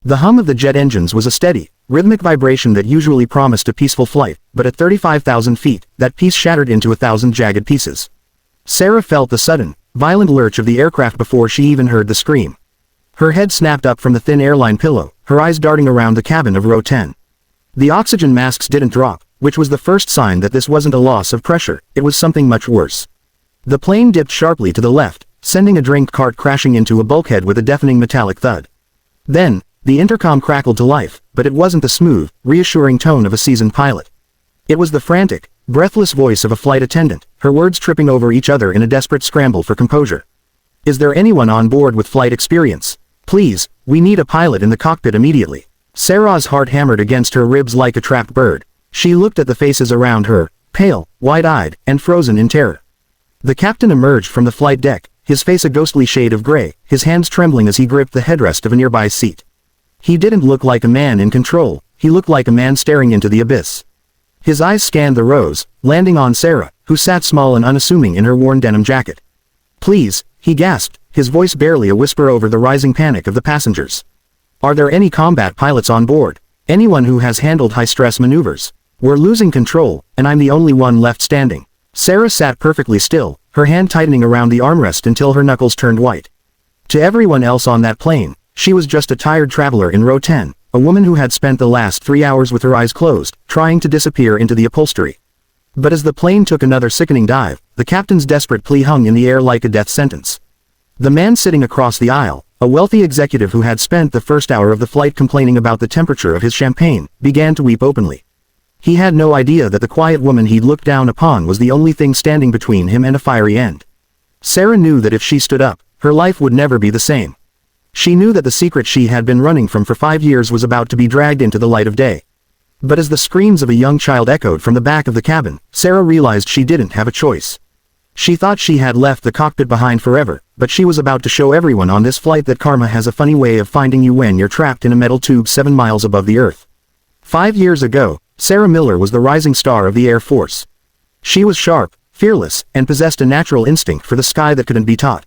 The hum of the jet engines was a steady, rhythmic vibration that usually promised a peaceful flight, but at 35,000 feet, that peace shattered into 1,000 jagged pieces. Sarah felt the sudden, violent lurch of the aircraft before she even heard the scream. Her head snapped up from the thin airline pillow, her eyes darting around the cabin of row 10. The oxygen masks didn't drop, which was the first sign that this wasn't a loss of pressure, it was something much worse. The plane dipped sharply to the left, sending a drink cart crashing into a bulkhead with a deafening metallic thud. Then, the intercom crackled to life, but it wasn't the smooth, reassuring tone of a seasoned pilot. It was the frantic, breathless voice of a flight attendant, her words tripping over each other in a desperate scramble for composure. "Is there anyone on board with flight experience? Please, we need a pilot in the cockpit immediately." Sarah's heart hammered against her ribs like a trapped bird. She looked at the faces around her, pale, wide-eyed, and frozen in terror. The captain emerged from the flight deck, his face a ghostly shade of gray, his hands trembling as he gripped the headrest of a nearby seat. He didn't look like a man in control, he looked like a man staring into the abyss. His eyes scanned the rows, landing on Sarah, who sat small and unassuming in her worn denim jacket. "Please," he gasped, his voice barely a whisper over the rising panic of the passengers. "Are there any combat pilots on board? Anyone who has handled high-stress maneuvers? We're losing control, and I'm the only one left standing." Sarah sat perfectly still, her hand tightening around the armrest until her knuckles turned white. To everyone else on that plane, she was just a tired traveler in row 10, a woman who had spent the last 3 hours with her eyes closed, trying to disappear into the upholstery. But as the plane took another sickening dive, the captain's desperate plea hung in the air like a death sentence. The man sitting across the aisle, a wealthy executive who had spent the first hour of the flight complaining about the temperature of his champagne, began to weep openly. He had no idea that the quiet woman he'd looked down upon was the only thing standing between him and a fiery end. Sarah knew that if she stood up, her life would never be the same. She knew that the secret she had been running from for 5 years was about to be dragged into the light of day. But as the screams of a young child echoed from the back of the cabin, Sarah realized she didn't have a choice. She thought she had left the cockpit behind forever, but she was about to show everyone on this flight that karma has a funny way of finding you when you're trapped in a metal tube 7 miles above the earth. 5 years ago, Sarah Miller was the rising star of the Air Force. She was sharp, fearless, and possessed a natural instinct for the sky that couldn't be taught.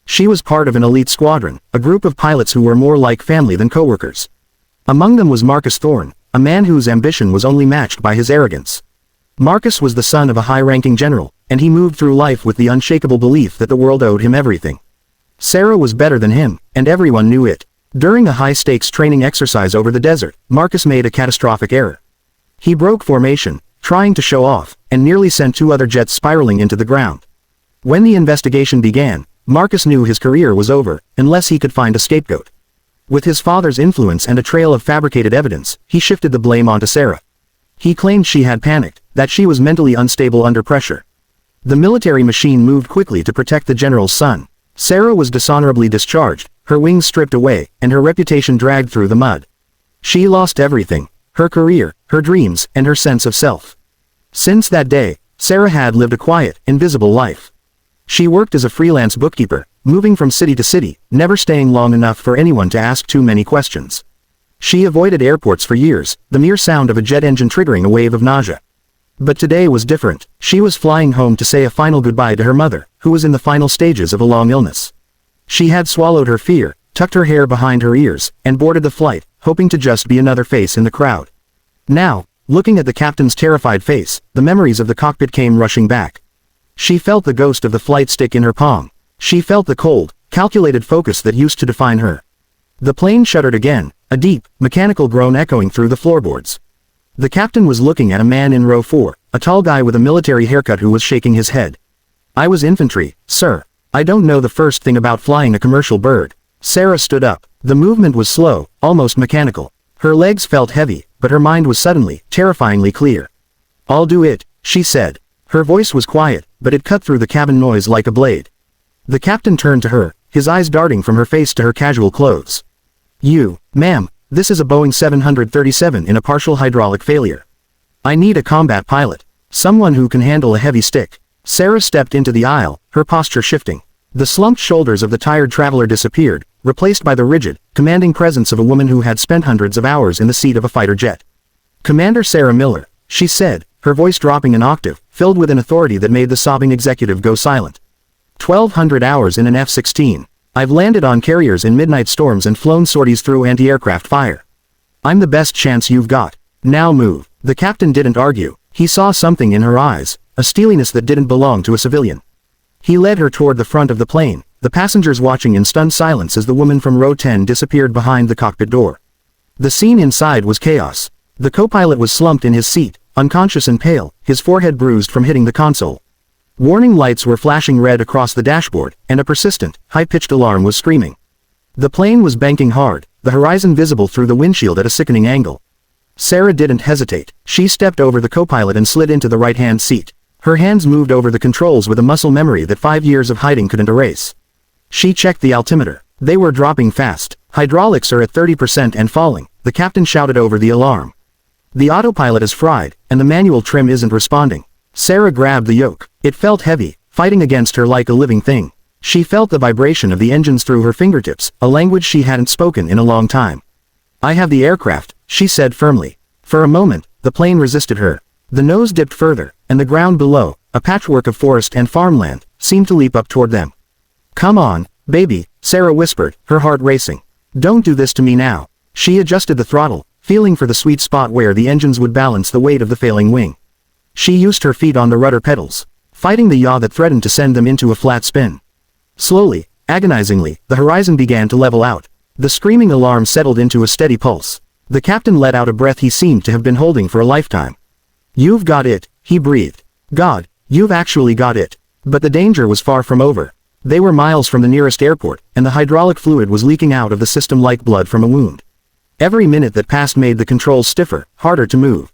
She was part of an elite squadron, a group of pilots who were more like family than coworkers. Among them was Marcus Thorne, a man whose ambition was only matched by his arrogance. Marcus was the son of a high-ranking general, and he moved through life with the unshakable belief that the world owed him everything. Sarah was better than him, and everyone knew it. During a high-stakes training exercise over the desert, Marcus made a catastrophic error. He broke formation, trying to show off, and nearly sent 2 other jets spiraling into the ground. When the investigation began, Marcus knew his career was over, unless he could find a scapegoat. With his father's influence and a trail of fabricated evidence, he shifted the blame onto Sarah. He claimed she had panicked, that she was mentally unstable under pressure. The military machine moved quickly to protect the general's son. Sarah was dishonorably discharged, her wings stripped away, and her reputation dragged through the mud. She lost everything, her career, her dreams, and her sense of self. Since that day, Sarah had lived a quiet, invisible life. She worked as a freelance bookkeeper, moving from city to city, never staying long enough for anyone to ask too many questions. She avoided airports for years, the mere sound of a jet engine triggering a wave of nausea. But today was different. She was flying home to say a final goodbye to her mother, who was in the final stages of a long illness. She had swallowed her fear, tucked her hair behind her ears, and boarded the flight, hoping to just be another face in the crowd. Now, looking at the captain's terrified face, the memories of the cockpit came rushing back. She felt the ghost of the flight stick in her palm. She felt the cold, calculated focus that used to define her. The plane shuddered again, a deep, mechanical groan echoing through the floorboards. The captain was looking at a man in row 4, a tall guy with a military haircut who was shaking his head. "I was infantry, sir. I don't know the first thing about flying a commercial bird." Sarah stood up. The movement was slow, almost mechanical. Her legs felt heavy, but her mind was suddenly, terrifyingly clear. "I'll do it," she said. Her voice was quiet, but it cut through the cabin noise like a blade. The captain turned to her, his eyes darting from her face to her casual clothes. "Ma'am, this is a Boeing 737 in a partial hydraulic failure. I need a combat pilot. Someone who can handle a heavy stick." Sarah stepped into the aisle, her posture shifting. The slumped shoulders of the tired traveler disappeared, replaced by the rigid, commanding presence of a woman who had spent hundreds of hours in the seat of a fighter jet. "Commander Sarah Miller," she said, her voice dropping an octave, filled with an authority that made the sobbing executive go silent. 1,200 hours in an F-16. I've landed on carriers in midnight storms and flown sorties through anti-aircraft fire. I'm the best chance you've got. Now move." The captain didn't argue. He saw something in her eyes, a steeliness that didn't belong to a civilian. He led her toward the front of the plane, the passengers watching in stunned silence as the woman from row 10 disappeared behind the cockpit door. The scene inside was chaos. The co-pilot was slumped in his seat, unconscious and pale, his forehead bruised from hitting the console. Warning lights were flashing red across the dashboard, and a persistent, high-pitched alarm was screaming. The plane was banking hard, the horizon visible through the windshield at a sickening angle. Sarah didn't hesitate. She stepped over the co-pilot and slid into the right-hand seat. Her hands moved over the controls with a muscle memory that 5 years of hiding couldn't erase. She checked the altimeter. They were dropping fast. "Hydraulics are at 30% and falling," the captain shouted over the alarm. "The autopilot is fried, and the manual trim isn't responding." Sarah grabbed the yoke. It felt heavy, fighting against her like a living thing. She felt the vibration of the engines through her fingertips, a language she hadn't spoken in a long time. "I have the aircraft," she said firmly. For a moment, the plane resisted her. The nose dipped further, and the ground below, a patchwork of forest and farmland, seemed to leap up toward them. "Come on, baby," Sarah whispered, her heart racing. "Don't do this to me now." She adjusted the throttle, feeling for the sweet spot where the engines would balance the weight of the failing wing. She used her feet on the rudder pedals, fighting the yaw that threatened to send them into a flat spin. Slowly, agonizingly, the horizon began to level out. The screaming alarm settled into a steady pulse. The captain let out a breath he seemed to have been holding for a lifetime. "You've got it," he breathed. "God, you've actually got it." But the danger was far from over. They were miles from the nearest airport, and the hydraulic fluid was leaking out of the system like blood from a wound. Every minute that passed made the controls stiffer, harder to move.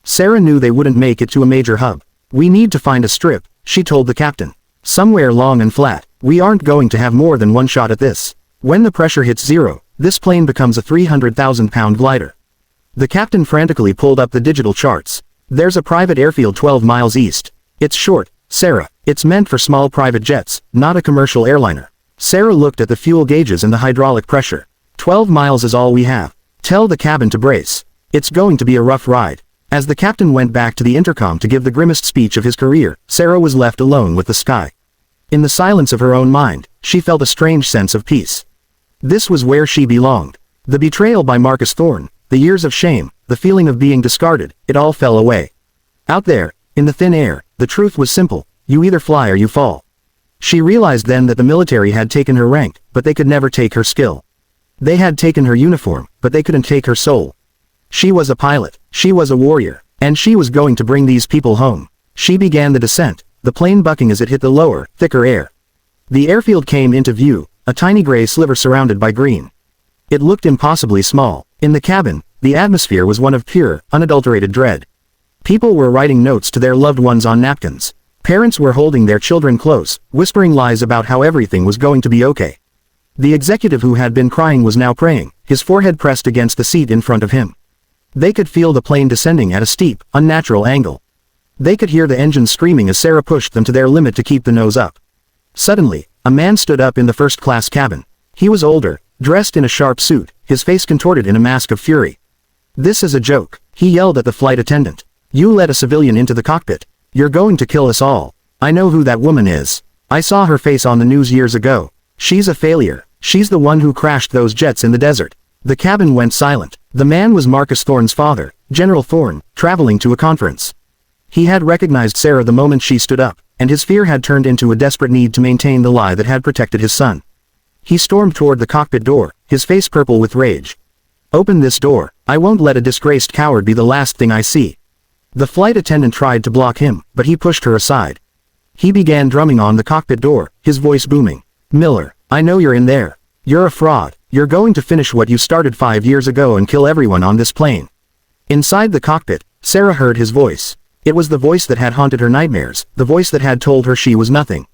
Sarah knew they wouldn't make it to a major hub. "We need to find a strip," she told the captain. "Somewhere long and flat. We aren't going to have more than one shot at this. When the pressure hits zero, this plane becomes a 300,000-pound glider." The captain frantically pulled up the digital charts. "There's a private airfield 12 miles east. It's short, Sarah. It's meant for small private jets, not a commercial airliner." Sarah looked at the fuel gauges and the hydraulic pressure. 12 miles is all we have. Tell the cabin to brace. It's going to be a rough ride." As the captain went back to the intercom to give the grimmest speech of his career, Sarah was left alone with the sky. In the silence of her own mind, she felt a strange sense of peace. This was where she belonged. The betrayal by Marcus Thorne, the years of shame, the feeling of being discarded, it all fell away. Out there, in the thin air, the truth was simple: you either fly or you fall. She realized then that the military had taken her rank, but they could never take her skill. They had taken her uniform, but they couldn't take her soul. She was a pilot, she was a warrior, and she was going to bring these people home. She began the descent, the plane bucking as it hit the lower, thicker air. The airfield came into view, a tiny gray sliver surrounded by green. It looked impossibly small. In the cabin, the atmosphere was one of pure, unadulterated dread. People were writing notes to their loved ones on napkins. Parents were holding their children close, whispering lies about how everything was going to be okay. The executive who had been crying was now praying, his forehead pressed against the seat in front of him. They could feel the plane descending at a steep, unnatural angle. They could hear the engines screaming as Sarah pushed them to their limit to keep the nose up. Suddenly, a man stood up in the first-class cabin. He was older, dressed in a sharp suit, his face contorted in a mask of fury. "This is a joke," he yelled at the flight attendant. "You let a civilian into the cockpit. You're going to kill us all. I know who that woman is. I saw her face on the news years ago. She's a failure. She's the one who crashed those jets in the desert." The cabin went silent. The man was Marcus Thorne's father, General Thorne, traveling to a conference. He had recognized Sarah the moment she stood up, and his fear had turned into a desperate need to maintain the lie that had protected his son. He stormed toward the cockpit door, his face purple with rage. "Open this door. I won't let a disgraced coward be the last thing I see." The flight attendant tried to block him, but he pushed her aside. He began drumming on the cockpit door, his voice booming. "Miller, I know you're in there. You're a fraud. You're going to finish what you started 5 years ago and kill everyone on this plane." Inside the cockpit, Sarah heard his voice. It was the voice that had haunted her nightmares, the voice that had told her she was nothing.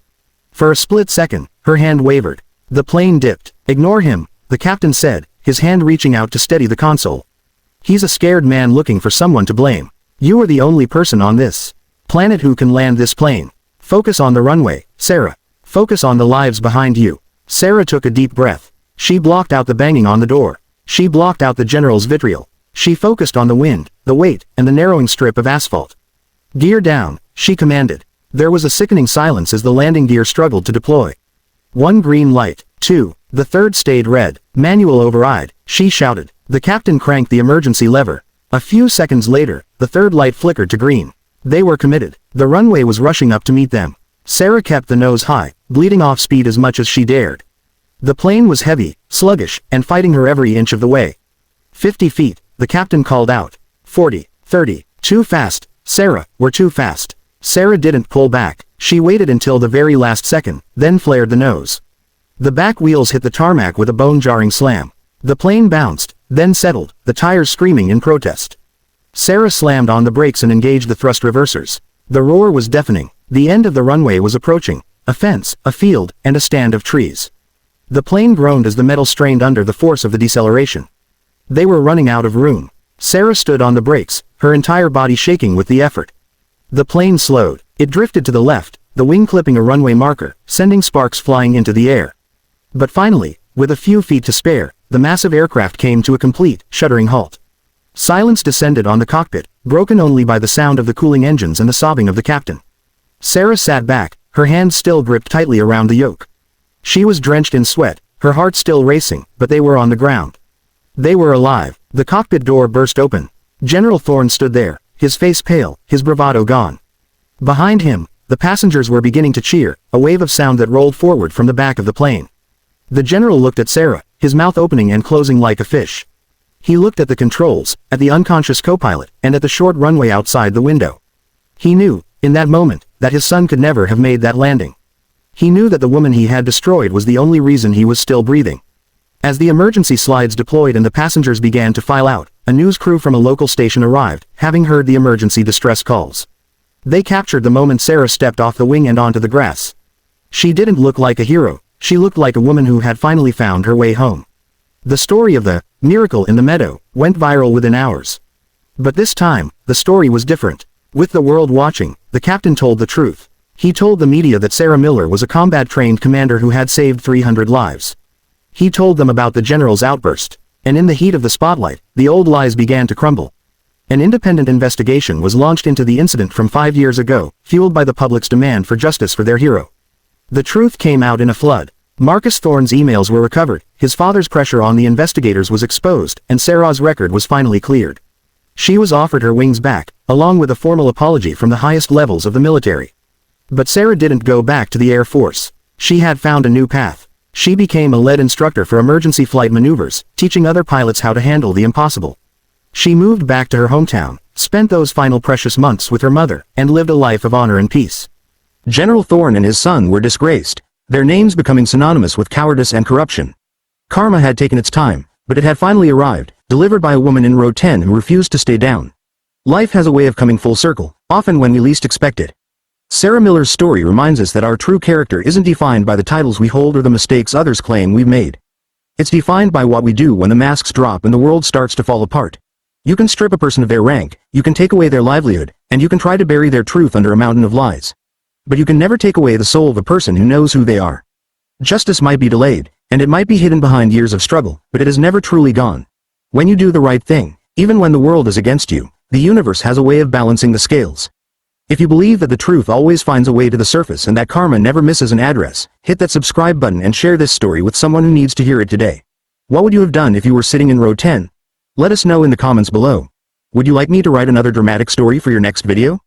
For a split second, her hand wavered. The plane dipped. "Ignore him," the captain said, his hand reaching out to steady the console. "He's a scared man looking for someone to blame. You are the only person on this planet who can land this plane. Focus on the runway, Sarah. Focus on the lives behind you." Sarah took a deep breath. She blocked out the banging on the door. She blocked out the general's vitriol. She focused on the wind, the weight, and the narrowing strip of asphalt. "Gear down," she commanded. There was a sickening silence as the landing gear struggled to deploy. One green light, 2. The third stayed red. Manual override, she shouted. The captain cranked the emergency lever. A few seconds later, the third light flickered to green. They were committed. The runway was rushing up to meet them. Sarah kept the nose high, bleeding off speed as much as she dared. The plane was heavy, sluggish, and fighting her every inch of the way. 50 feet, the captain called out. 40, 30, too fast, Sarah, we're too fast. Sarah didn't pull back. She waited until the very last second, then flared the nose. The back wheels hit the tarmac with a bone-jarring slam. The plane bounced, then settled, the tires screaming in protest. Sarah slammed on the brakes and engaged the thrust reversers. The roar was deafening. The end of the runway was approaching. A fence, a field, and a stand of trees. The plane groaned as the metal strained under the force of the deceleration. They were running out of room. Sarah stood on the brakes, her entire body shaking with the effort. The plane slowed. It drifted to the left, the wing clipping a runway marker, sending sparks flying into the air. But finally, with a few feet to spare, the massive aircraft came to a complete, shuddering halt. Silence descended on the cockpit, broken only by the sound of the cooling engines and the sobbing of the captain. Sarah sat back, her hands still gripped tightly around the yoke. She was drenched in sweat, her heart still racing, but they were on the ground. They were alive. The cockpit door burst open. General Thorne stood there, his face pale, his bravado gone. Behind him, the passengers were beginning to cheer, a wave of sound that rolled forward from the back of the plane. The general looked at Sarah, his mouth opening and closing like a fish. He looked at the controls, at the unconscious co-pilot, and at the short runway outside the window. He knew, in that moment, that his son could never have made that landing. He knew that the woman he had destroyed was the only reason he was still breathing. As the emergency slides deployed and the passengers began to file out, a news crew from a local station arrived, having heard the emergency distress calls. They captured the moment Sarah stepped off the wing and onto the grass. She didn't look like a hero. She looked like a woman who had finally found her way home. The story of the miracle in the meadow went viral within hours. But this time, the story was different. With the world watching, the captain told the truth. He told the media that Sarah Miller was a combat-trained commander who had saved 300 lives. He told them about the general's outburst. And in the heat of the spotlight, the old lies began to crumble. An independent investigation was launched into the incident from 5 years ago, fueled by the public's demand for justice for their hero. The truth came out in a flood. Marcus Thorne's emails were recovered, his father's pressure on the investigators was exposed, and Sarah's record was finally cleared. She was offered her wings back, along with a formal apology from the highest levels of the military. But Sarah didn't go back to the Air Force. She had found a new path. She became a lead instructor for emergency flight maneuvers, teaching other pilots how to handle the impossible. She moved back to her hometown, spent those final precious months with her mother, and lived a life of honor and peace. General Thorne and his son were disgraced, their names becoming synonymous with cowardice and corruption. Karma had taken its time, but it had finally arrived, delivered by a woman in row 10 who refused to stay down. Life has a way of coming full circle, often when we least expect it. Sarah Miller's story reminds us that our true character isn't defined by the titles we hold or the mistakes others claim we've made. It's defined by what we do when the masks drop and the world starts to fall apart. You can strip a person of their rank, you can take away their livelihood, and you can try to bury their truth under a mountain of lies. But you can never take away the soul of a person who knows who they are. Justice might be delayed, and it might be hidden behind years of struggle, but it is never truly gone. When you do the right thing, even when the world is against you, the universe has a way of balancing the scales. If you believe that the truth always finds a way to the surface and that karma never misses an address, hit that subscribe button and share this story with someone who needs to hear it today. What would you have done if you were sitting in row 10? Let us know in the comments below. Would you like me to write another dramatic story for your next video?